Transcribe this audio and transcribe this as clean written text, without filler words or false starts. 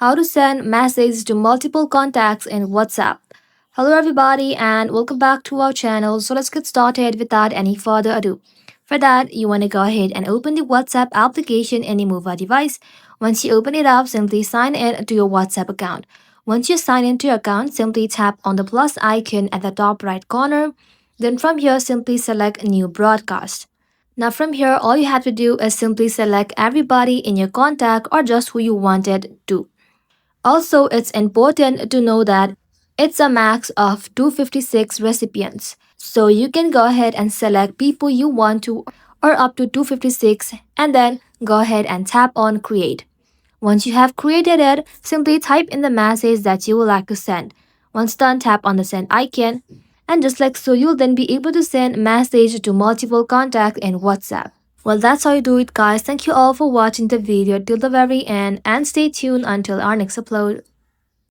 how to send messages to multiple contacts in WhatsApp. Hello everybody and welcome back to our channel. So let's get started without any further ado. For that, you want to go ahead and open the WhatsApp application in your mobile device. Once you open it up, simply sign in to your WhatsApp account. Once you sign into your account, simply tap on the plus icon at the top right corner. Then from here, simply select New Broadcast. Now from here, all you have to do is simply select everybody in your contact or just who you wanted to. Also, it's important to know that it's a max of 256 recipients. So you can go ahead and select people you want to or up to 256 and then go ahead and tap on create. Once you have created it, simply type in the message that you would like to send. Once done, tap on the send icon and just like so you'll then be able to send message to multiple contacts in WhatsApp. Well, that's how you do it, guys. Thank you all for watching the video till the very end and stay tuned until our next upload.